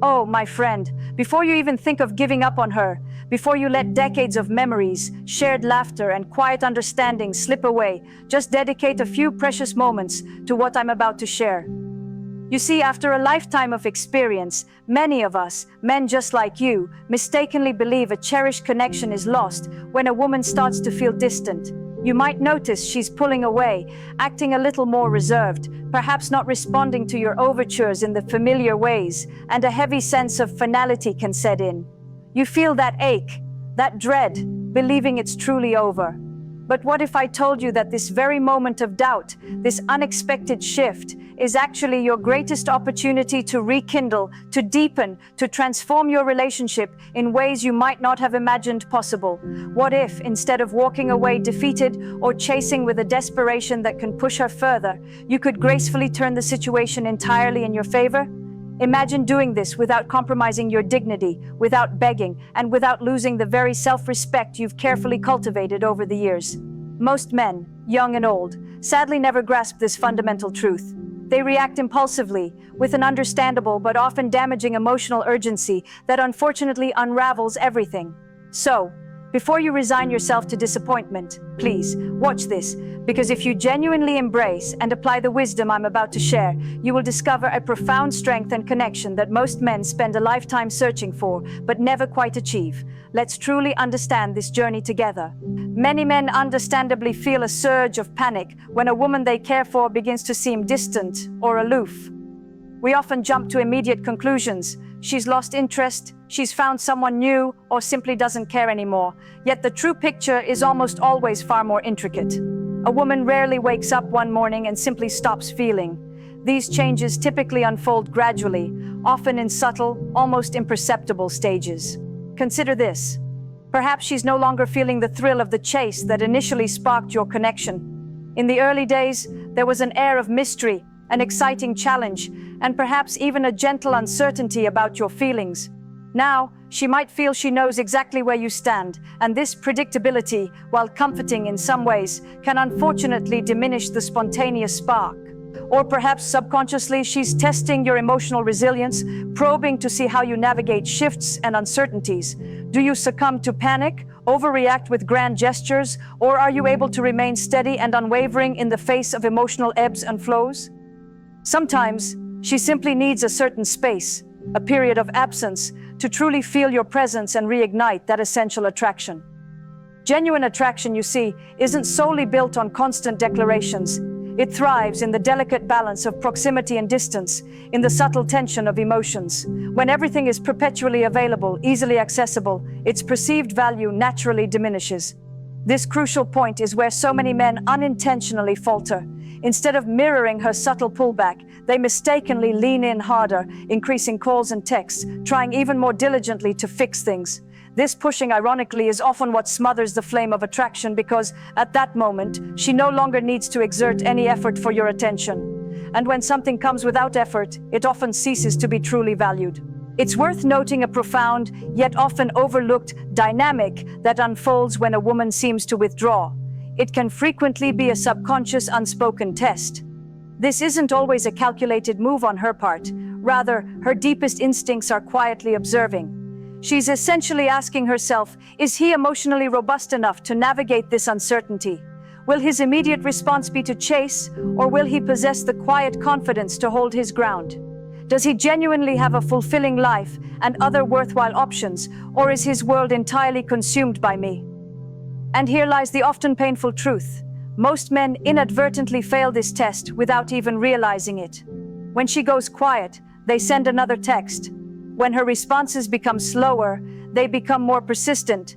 Oh, my friend, before you even think of giving up on her, before you let decades of memories, shared laughter, and quiet understanding slip away, just dedicate a few precious moments to what I'm about to share. You see, after a lifetime of experience, many of us, men just like you, mistakenly believe a cherished connection is lost when a woman starts to feel distant. You might notice she's pulling away, acting a little more reserved, perhaps not responding to your overtures in the familiar ways, and a heavy sense of finality can set in. You feel that ache, that dread, believing it's truly over. But what if I told you that this very moment of doubt, this unexpected shift, is actually your greatest opportunity to rekindle, to deepen, to transform your relationship in ways you might not have imagined possible? What if, instead of walking away defeated or chasing with a desperation that can push her further, you could gracefully turn the situation entirely in your favor? Imagine doing this without compromising your dignity, without begging, and without losing the very self-respect you've carefully cultivated over the years. Most men, young and old, sadly never grasp this fundamental truth. They react impulsively, with an understandable but often damaging emotional urgency that unfortunately unravels everything. So, before you resign yourself to disappointment, please, watch this, because if you genuinely embrace and apply the wisdom I'm about to share, you will discover a profound strength and connection that most men spend a lifetime searching for, but never quite achieve. Let's truly understand this journey together. Many men understandably feel a surge of panic when a woman they care for begins to seem distant or aloof. We often jump to immediate conclusions. She's lost interest, she's found someone new, or simply doesn't care anymore. Yet the true picture is almost always far more intricate. A woman rarely wakes up one morning and simply stops feeling. These changes typically unfold gradually, often in subtle, almost imperceptible stages. Consider this. Perhaps she's no longer feeling the thrill of the chase that initially sparked your connection. In the early days, there was an air of mystery, an exciting challenge, and perhaps even a gentle uncertainty about your feelings. Now, she might feel she knows exactly where you stand, and this predictability, while comforting in some ways, can unfortunately diminish the spontaneous spark. Or perhaps subconsciously she's testing your emotional resilience, probing to see how you navigate shifts and uncertainties. Do you succumb to panic, overreact with grand gestures, or are you able to remain steady and unwavering in the face of emotional ebbs and flows? Sometimes, she simply needs a certain space, a period of absence, to truly feel your presence and reignite that essential attraction. Genuine attraction, you see, isn't solely built on constant declarations. It thrives in the delicate balance of proximity and distance, in the subtle tension of emotions. When everything is perpetually available, easily accessible, its perceived value naturally diminishes. This crucial point is where so many men unintentionally falter. Instead of mirroring her subtle pullback, they mistakenly lean in harder, increasing calls and texts, trying even more diligently to fix things. This pushing, ironically, is often what smothers the flame of attraction because, at that moment, she no longer needs to exert any effort for your attention. And when something comes without effort, it often ceases to be truly valued. It's worth noting a profound, yet often overlooked, dynamic that unfolds when a woman seems to withdraw. It can frequently be a subconscious, unspoken test. This isn't always a calculated move on her part. Rather, her deepest instincts are quietly observing. She's essentially asking herself, is he emotionally robust enough to navigate this uncertainty? Will his immediate response be to chase, or will he possess the quiet confidence to hold his ground? Does he genuinely have a fulfilling life and other worthwhile options, or is his world entirely consumed by me? And here lies the often painful truth. Most men inadvertently fail this test without even realizing it. When she goes quiet, they send another text. When her responses become slower, they become more persistent.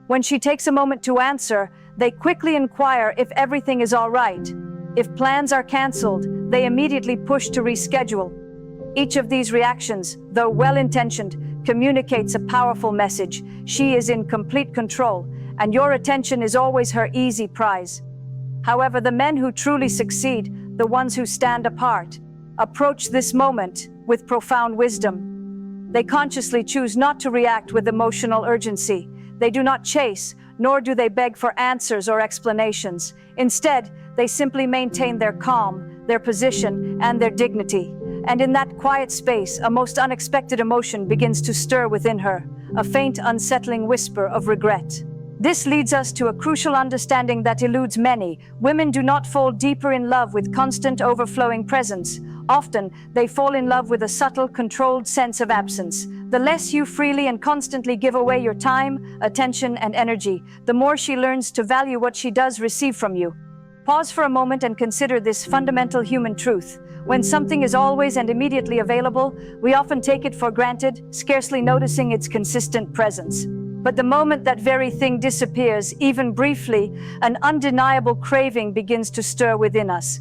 When she takes a moment to answer, they quickly inquire if everything is all right. If plans are canceled, they immediately push to reschedule. Each of these reactions, though well-intentioned, communicates a powerful message. She is in complete control, and your attention is always her easy prize. However, the men who truly succeed, the ones who stand apart, approach this moment with profound wisdom. They consciously choose not to react with emotional urgency. They do not chase, nor do they beg for answers or explanations. Instead, they simply maintain their calm, their position, and their dignity. And in that quiet space, a most unexpected emotion begins to stir within her, a faint, unsettling whisper of regret. This leads us to a crucial understanding that eludes many. Women do not fall deeper in love with constant, overflowing presence. Often, they fall in love with a subtle, controlled sense of absence. The less you freely and constantly give away your time, attention, and energy, the more she learns to value what she does receive from you. Pause for a moment and consider this fundamental human truth. When something is always and immediately available, we often take it for granted, scarcely noticing its consistent presence. But the moment that very thing disappears, even briefly, an undeniable craving begins to stir within us.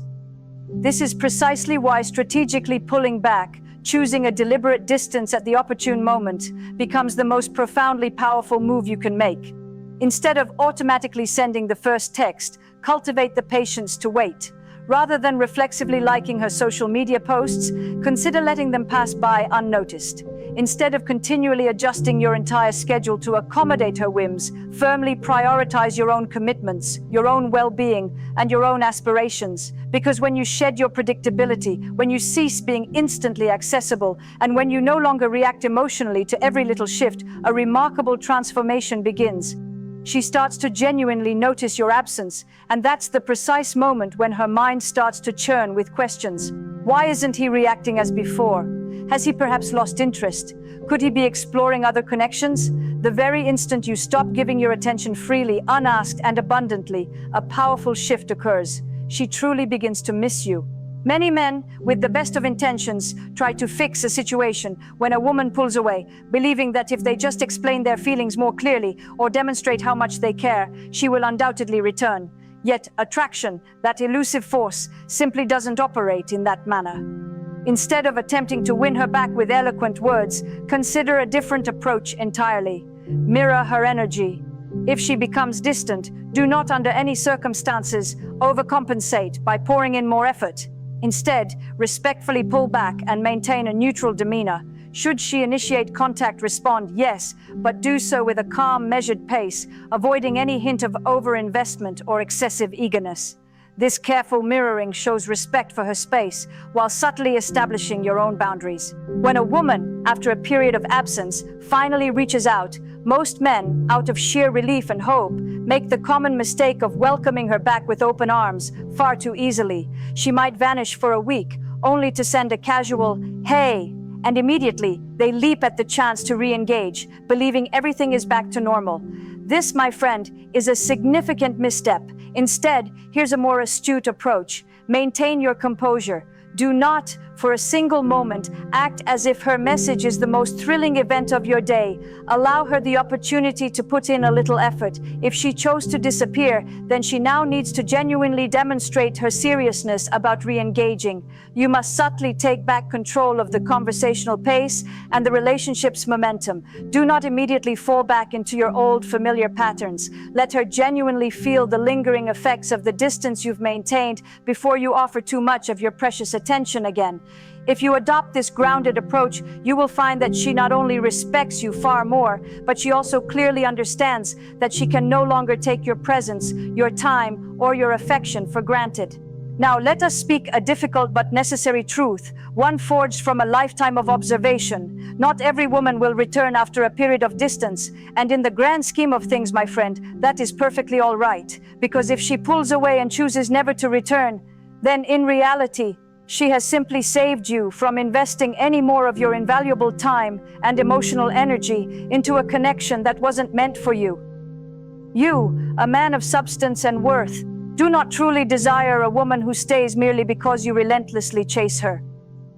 This is precisely why strategically pulling back, choosing a deliberate distance at the opportune moment, becomes the most profoundly powerful move you can make. Instead of automatically sending the first text, cultivate the patience to wait. Rather than reflexively liking her social media posts, consider letting them pass by unnoticed. Instead of continually adjusting your entire schedule to accommodate her whims, firmly prioritize your own commitments, your own well-being, and your own aspirations. Because when you shed your predictability, when you cease being instantly accessible, and when you no longer react emotionally to every little shift, a remarkable transformation begins. She starts to genuinely notice your absence, and that's the precise moment when her mind starts to churn with questions. Why isn't he reacting as before? Has he perhaps lost interest? Could he be exploring other connections? The very instant you stop giving your attention freely, unasked, and abundantly, a powerful shift occurs. She truly begins to miss you. Many men, with the best of intentions, try to fix a situation when a woman pulls away, believing that if they just explain their feelings more clearly or demonstrate how much they care, she will undoubtedly return. Yet attraction, that elusive force, simply doesn't operate in that manner. Instead of attempting to win her back with eloquent words, consider a different approach entirely. Mirror her energy. If she becomes distant, do not under any circumstances overcompensate by pouring in more effort. Instead, respectfully pull back and maintain a neutral demeanor. Should she initiate contact, respond yes, but do so with a calm, measured pace, avoiding any hint of overinvestment or excessive eagerness. This careful mirroring shows respect for her space, while subtly establishing your own boundaries. When a woman, after a period of absence, finally reaches out, most men, out of sheer relief and hope, make the common mistake of welcoming her back with open arms far too easily. She might vanish for a week, only to send a casual, "Hey," and immediately they leap at the chance to re-engage, believing everything is back to normal. This, my friend, is a significant misstep. Instead, here's a more astute approach. Maintain your composure. Do not, for a single moment, act as if her message is the most thrilling event of your day. Allow her the opportunity to put in a little effort. If she chose to disappear, then she now needs to genuinely demonstrate her seriousness about re-engaging. You must subtly take back control of the conversational pace and the relationship's momentum. Do not immediately fall back into your old familiar patterns. Let her genuinely feel the lingering effects of the distance you've maintained before you offer too much of your precious attention again. If you adopt this grounded approach, you will find that she not only respects you far more, but she also clearly understands that she can no longer take your presence, your time, or your affection for granted. Now let us speak a difficult but necessary truth, one forged from a lifetime of observation. Not every woman will return after a period of distance, and in the grand scheme of things, my friend, that is perfectly all right, because if she pulls away and chooses never to return, then in reality, she has simply saved you from investing any more of your invaluable time and emotional energy into a connection that wasn't meant for you. You, a man of substance and worth, do not truly desire a woman who stays merely because you relentlessly chase her.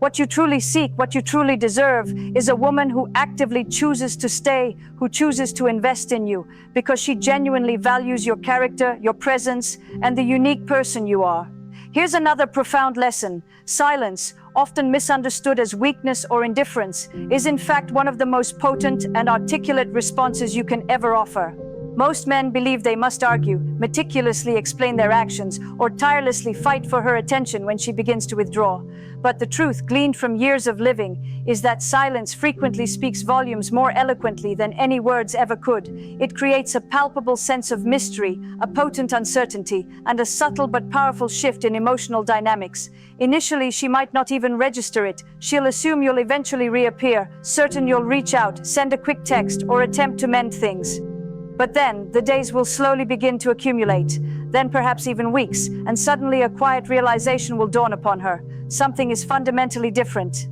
What you truly seek, what you truly deserve, is a woman who actively chooses to stay, who chooses to invest in you, because she genuinely values your character, your presence, and the unique person you are. Here's another profound lesson. Silence, often misunderstood as weakness or indifference, is in fact one of the most potent and articulate responses you can ever offer. Most men believe they must argue, meticulously explain their actions, or tirelessly fight for her attention when she begins to withdraw. But the truth, gleaned from years of living, is that silence frequently speaks volumes more eloquently than any words ever could. It creates a palpable sense of mystery, a potent uncertainty, and a subtle but powerful shift in emotional dynamics. Initially, she might not even register it. She'll assume you'll eventually reappear, certain you'll reach out, send a quick text, or attempt to mend things. But then, the days will slowly begin to accumulate, then perhaps even weeks, and suddenly a quiet realization will dawn upon her. Something is fundamentally different.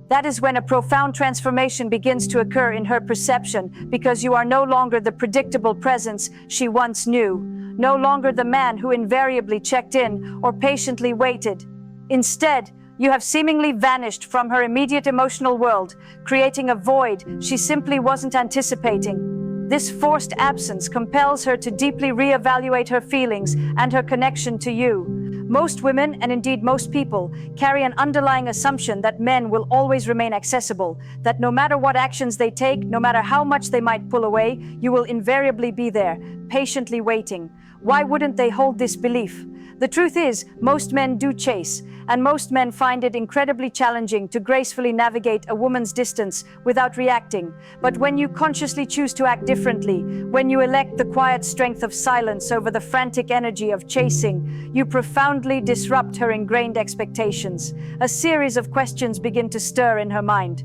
That is when a profound transformation begins to occur in her perception, because you are no longer the predictable presence she once knew, no longer the man who invariably checked in or patiently waited. Instead, you have seemingly vanished from her immediate emotional world, creating a void she simply wasn't anticipating. This forced absence compels her to deeply reevaluate her feelings and her connection to you. Most women, and indeed most people, carry an underlying assumption that men will always remain accessible, that no matter what actions they take, no matter how much they might pull away, you will invariably be there, patiently waiting. Why wouldn't they hold this belief? The truth is, most men do chase, and most men find it incredibly challenging to gracefully navigate a woman's distance without reacting. But when you consciously choose to act differently, when you elect the quiet strength of silence over the frantic energy of chasing, you profoundly disrupt her ingrained expectations. A series of questions begin to stir in her mind.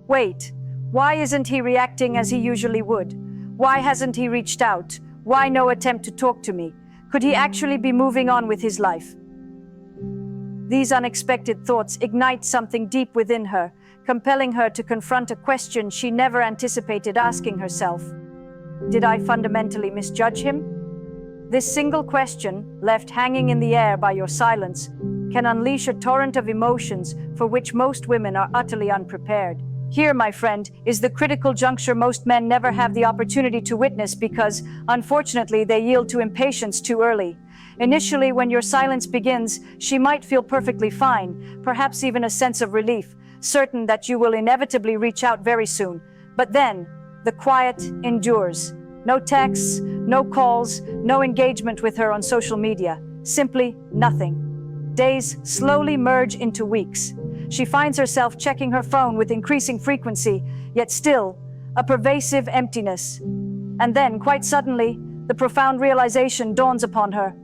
Wait, why isn't he reacting as he usually would? Why hasn't he reached out? Why no attempt to talk to me? Could he actually be moving on with his life? These unexpected thoughts ignite something deep within her, compelling her to confront a question she never anticipated asking herself. Did I fundamentally misjudge him? This single question, left hanging in the air by your silence, can unleash a torrent of emotions for which most women are utterly unprepared. Here, my friend, is the critical juncture most men never have the opportunity to witness because, unfortunately, they yield to impatience too early. Initially, when your silence begins, she might feel perfectly fine, perhaps even a sense of relief, certain that you will inevitably reach out very soon. But then, the quiet endures. No texts, no calls, no engagement with her on social media. Simply nothing. Days slowly merge into weeks. She finds herself checking her phone with increasing frequency, yet still, a pervasive emptiness. And then, quite suddenly, the profound realization dawns upon her.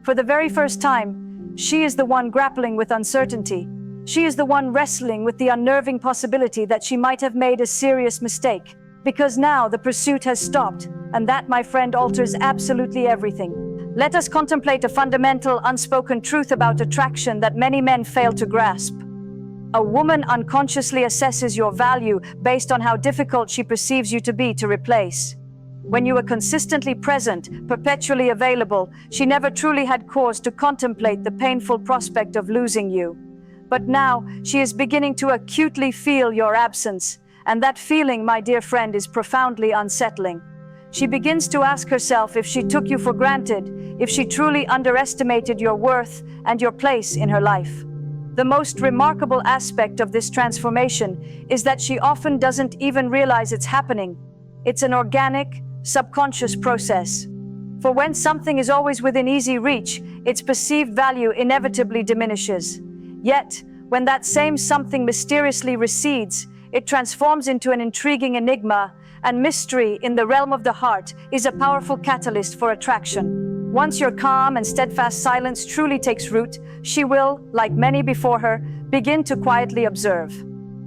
For the very first time, she is the one grappling with uncertainty. She is the one wrestling with the unnerving possibility that she might have made a serious mistake. Because now the pursuit has stopped, and that, my friend, alters absolutely everything. Let us contemplate a fundamental, unspoken truth about attraction that many men fail to grasp. A woman unconsciously assesses your value based on how difficult she perceives you to be to replace. When you are consistently present, perpetually available, she never truly had cause to contemplate the painful prospect of losing you. But now, she is beginning to acutely feel your absence, and that feeling, my dear friend, is profoundly unsettling. She begins to ask herself if she took you for granted, if she truly underestimated your worth and your place in her life. The most remarkable aspect of this transformation is that she often doesn't even realize it's happening. It's an organic, subconscious process. For when something is always within easy reach, its perceived value inevitably diminishes. Yet, when that same something mysteriously recedes, it transforms into an intriguing enigma, and mystery in the realm of the heart is a powerful catalyst for attraction. Once your calm and steadfast silence truly takes root, she will, like many before her, begin to quietly observe.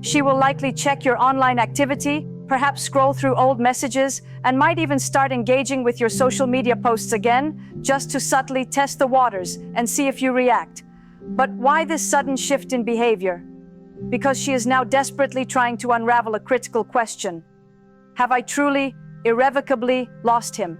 She will likely check your online activity, perhaps scroll through old messages, and might even start engaging with your social media posts again, just to subtly test the waters and see if you react. But why this sudden shift in behavior? Because she is now desperately trying to unravel a critical question. Have I truly, irrevocably lost him?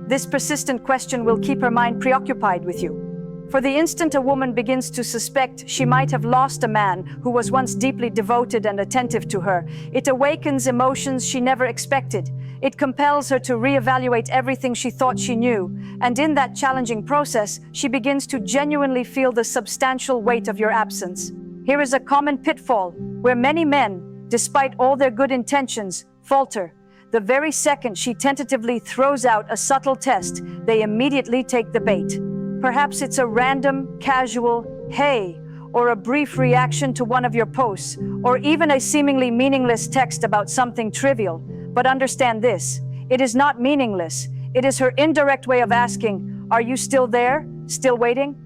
This persistent question will keep her mind preoccupied with you. For the instant a woman begins to suspect she might have lost a man who was once deeply devoted and attentive to her, it awakens emotions she never expected. It compels her to reevaluate everything she thought she knew, and in that challenging process, she begins to genuinely feel the substantial weight of your absence. Here is a common pitfall where many men, despite all their good intentions, falter. The very second she tentatively throws out a subtle test, they immediately take the bait. Perhaps it's a random, casual, "Hey," or a brief reaction to one of your posts, or even a seemingly meaningless text about something trivial. But understand this, it is not meaningless. It is her indirect way of asking, "Are you still there? Still waiting?"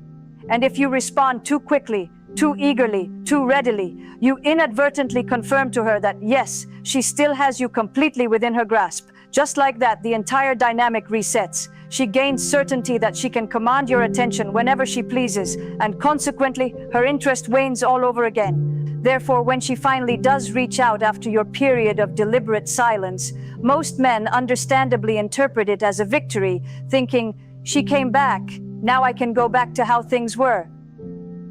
And if you respond too quickly, too eagerly, too readily, you inadvertently confirm to her that yes, she still has you completely within her grasp. Just like that, the entire dynamic resets. She gains certainty that she can command your attention whenever she pleases, and consequently, her interest wanes all over again. Therefore, when she finally does reach out after your period of deliberate silence, most men understandably interpret it as a victory, thinking, "She came back, now I can go back to how things were."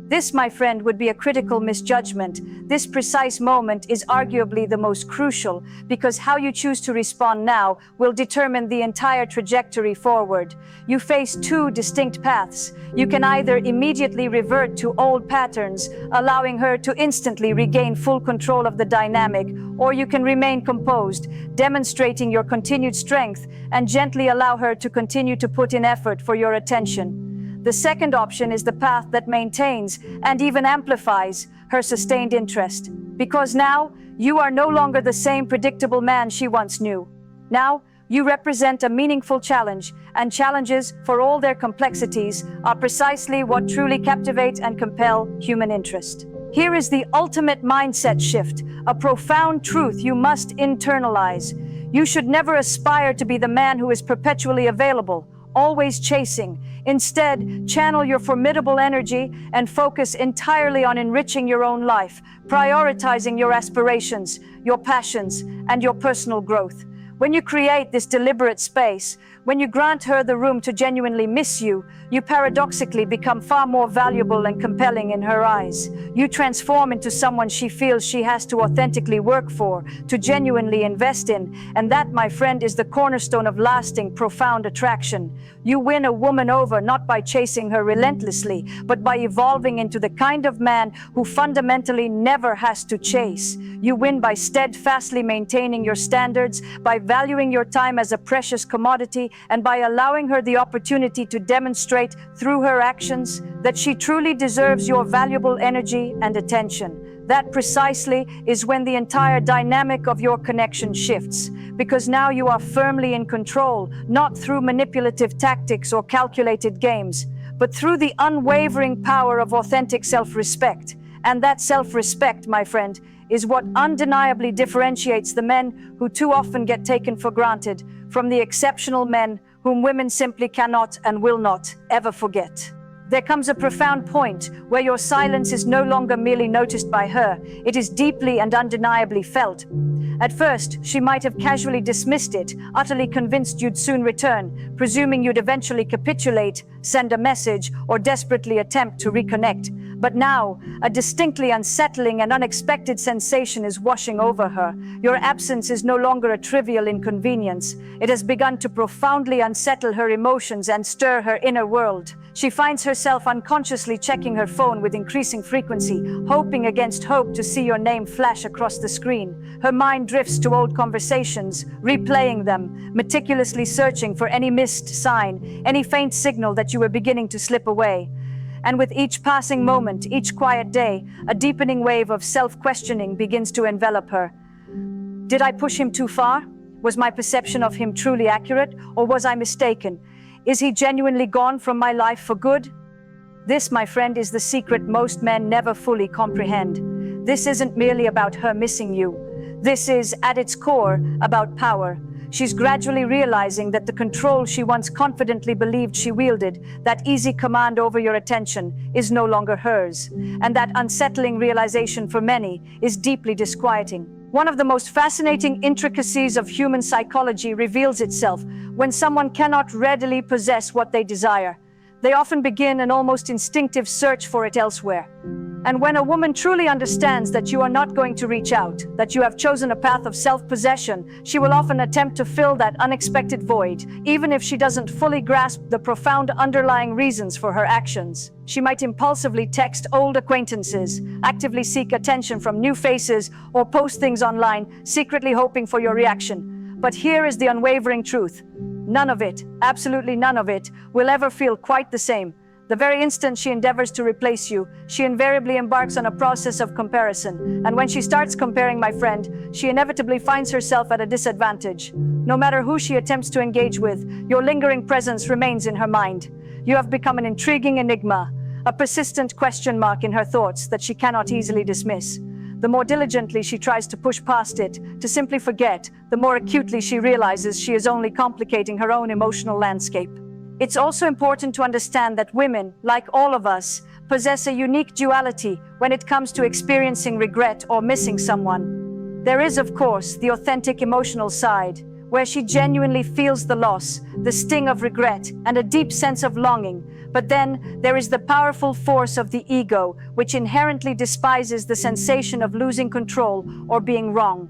This, my friend, would be a critical misjudgment. This precise moment is arguably the most crucial, because how you choose to respond now will determine the entire trajectory forward. You face two distinct paths. You can either immediately revert to old patterns, allowing her to instantly regain full control of the dynamic, or you can remain composed, demonstrating your continued strength, and gently allow her to continue to put in effort for your attention. The second option is the path that maintains and even amplifies her sustained interest, because now you are no longer the same predictable man she once knew. Now you represent a meaningful challenge, and challenges, for all their complexities, are precisely what truly captivate and compel human interest. Here is the ultimate mindset shift, a profound truth you must internalize. You should never aspire to be the man who is perpetually available, always chasing. Instead, channel your formidable energy and focus entirely on enriching your own life, prioritizing your aspirations, your passions, and your personal growth. When you create this deliberate space, when you grant her the room to genuinely miss you, you paradoxically become far more valuable and compelling in her eyes. You transform into someone she feels she has to authentically work for, to genuinely invest in, and that, my friend, is the cornerstone of lasting, profound attraction. You win a woman over not by chasing her relentlessly, but by evolving into the kind of man who fundamentally never has to chase. You win by steadfastly maintaining your standards, by valuing your time as a precious commodity, and by allowing her the opportunity to demonstrate through her actions that she truly deserves your valuable energy and attention. That precisely is when the entire dynamic of your connection shifts, because now you are firmly in control, not through manipulative tactics or calculated games, but through the unwavering power of authentic self-respect. And that self-respect, my friend, is what undeniably differentiates the men who too often get taken for granted from the exceptional men whom women simply cannot and will not ever forget. There comes a profound point where your silence is no longer merely noticed by her, it is deeply and undeniably felt. At first, she might have casually dismissed it, utterly convinced you'd soon return, presuming you'd eventually capitulate, send a message, or desperately attempt to reconnect. But now, a distinctly unsettling and unexpected sensation is washing over her. Your absence is no longer a trivial inconvenience. It has begun to profoundly unsettle her emotions and stir her inner world. She finds herself unconsciously checking her phone with increasing frequency, hoping against hope to see your name flash across the screen. Her mind drifts to old conversations, replaying them, meticulously searching for any missed sign, any faint signal that you were beginning to slip away. And with each passing moment, each quiet day, a deepening wave of self-questioning begins to envelop her. Did I push him too far? Was my perception of him truly accurate, or was I mistaken? Is he genuinely gone from my life for good? This, my friend, is the secret most men never fully comprehend. This isn't merely about her missing you. This is, at its core, about power. She's gradually realizing that the control she once confidently believed she wielded, that easy command over your attention, is no longer hers. And that unsettling realization for many is deeply disquieting. One of the most fascinating intricacies of human psychology reveals itself when someone cannot readily possess what they desire. They often begin an almost instinctive search for it elsewhere. And when a woman truly understands that you are not going to reach out, that you have chosen a path of self-possession, she will often attempt to fill that unexpected void, even if she doesn't fully grasp the profound underlying reasons for her actions. She might impulsively text old acquaintances, actively seek attention from new faces, or post things online, secretly hoping for your reaction. But here is the unwavering truth. None of it, absolutely none of it, will ever feel quite the same. The very instant she endeavors to replace you, she invariably embarks on a process of comparison. And when she starts comparing, my friend, she inevitably finds herself at a disadvantage. No matter who she attempts to engage with, your lingering presence remains in her mind. You have become an intriguing enigma, a persistent question mark in her thoughts that she cannot easily dismiss. The more diligently she tries to push past it, to simply forget, the more acutely she realizes she is only complicating her own emotional landscape. It's also important to understand that women, like all of us, possess a unique duality when it comes to experiencing regret or missing someone. There is, of course, the authentic emotional side, where she genuinely feels the loss, the sting of regret, and a deep sense of longing. But then there is the powerful force of the ego, which inherently despises the sensation of losing control or being wrong.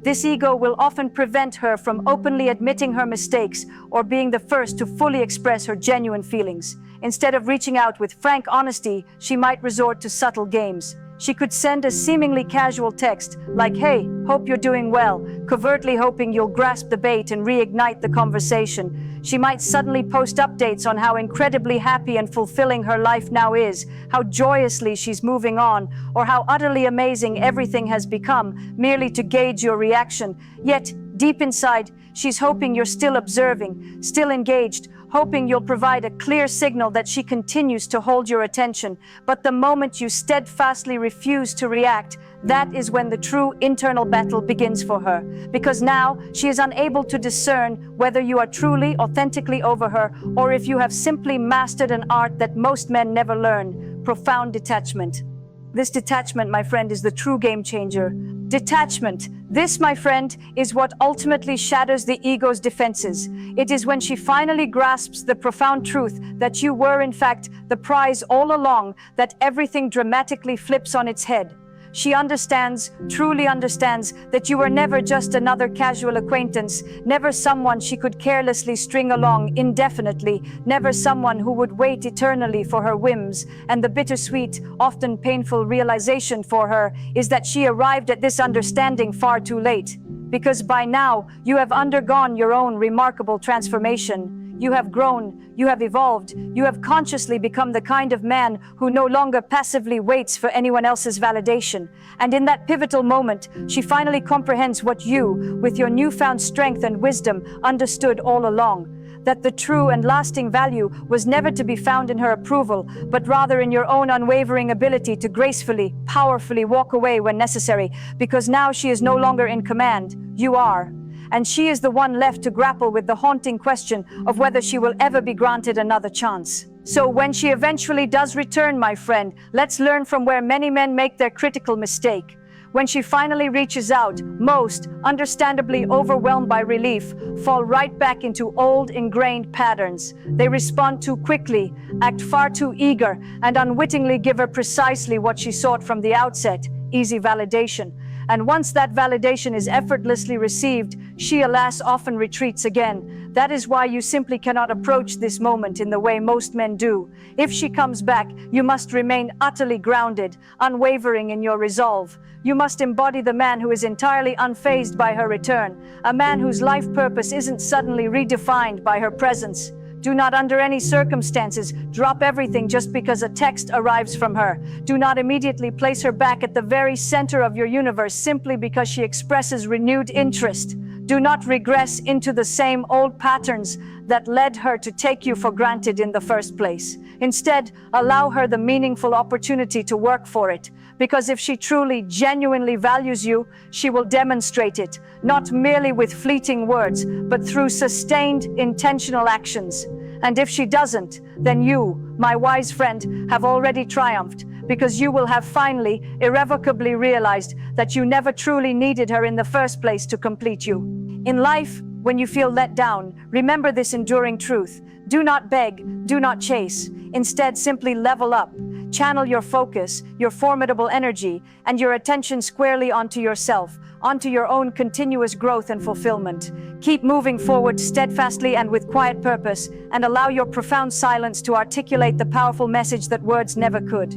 This ego will often prevent her from openly admitting her mistakes or being the first to fully express her genuine feelings. Instead of reaching out with frank honesty, she might resort to subtle games. She could send a seemingly casual text like, "Hey, hope you're doing well," covertly hoping you'll grasp the bait and reignite the conversation. She might suddenly post updates on how incredibly happy and fulfilling her life now is, how joyously she's moving on, or how utterly amazing everything has become, merely to gauge your reaction. Yet, deep inside, she's hoping you're still observing, still engaged, hoping you'll provide a clear signal that she continues to hold your attention. But the moment you steadfastly refuse to react, that is when the true internal battle begins for her. Because now she is unable to discern whether you are truly, authentically over her, or if you have simply mastered an art that most men never learn: profound detachment. This detachment, my friend, is the true game changer. Detachment. This, my friend, is what ultimately shatters the ego's defenses. It is when she finally grasps the profound truth that you were, in fact, the prize all along, that everything dramatically flips on its head. She understands, truly understands, that you were never just another casual acquaintance, never someone she could carelessly string along indefinitely, never someone who would wait eternally for her whims. And the bittersweet, often painful realization for her is that she arrived at this understanding far too late. Because by now, you have undergone your own remarkable transformation. You have grown, you have evolved, you have consciously become the kind of man who no longer passively waits for anyone else's validation. And in that pivotal moment, she finally comprehends what you, with your newfound strength and wisdom, understood all along. That the true and lasting value was never to be found in her approval, but rather in your own unwavering ability to gracefully, powerfully walk away when necessary, because now she is no longer in command, you are. And she is the one left to grapple with the haunting question of whether she will ever be granted another chance. So when she eventually does return, my friend, let's learn from where many men make their critical mistake. When she finally reaches out, most, understandably overwhelmed by relief, fall right back into old ingrained patterns. They respond too quickly, act far too eager, and unwittingly give her precisely what she sought from the outset: easy validation. And once that validation is effortlessly received, she, alas, often retreats again. That is why you simply cannot approach this moment in the way most men do. If she comes back, you must remain utterly grounded, unwavering in your resolve. You must embody the man who is entirely unfazed by her return, a man whose life purpose isn't suddenly redefined by her presence. Do not under any circumstances drop everything just because a text arrives from her. Do not immediately place her back at the very center of your universe simply because she expresses renewed interest. Do not regress into the same old patterns that led her to take you for granted in the first place. Instead, allow her the meaningful opportunity to work for it. Because if she truly, genuinely values you, she will demonstrate it, not merely with fleeting words, but through sustained, intentional actions. And if she doesn't, then you, my wise friend, have already triumphed, because you will have finally, irrevocably realized that you never truly needed her in the first place to complete you. In life, when you feel let down, remember this enduring truth. Do not beg, do not chase. Instead, simply level up. Channel your focus, your formidable energy, and your attention squarely onto yourself, onto your own continuous growth and fulfillment. Keep moving forward steadfastly and with quiet purpose, and allow your profound silence to articulate the powerful message that words never could.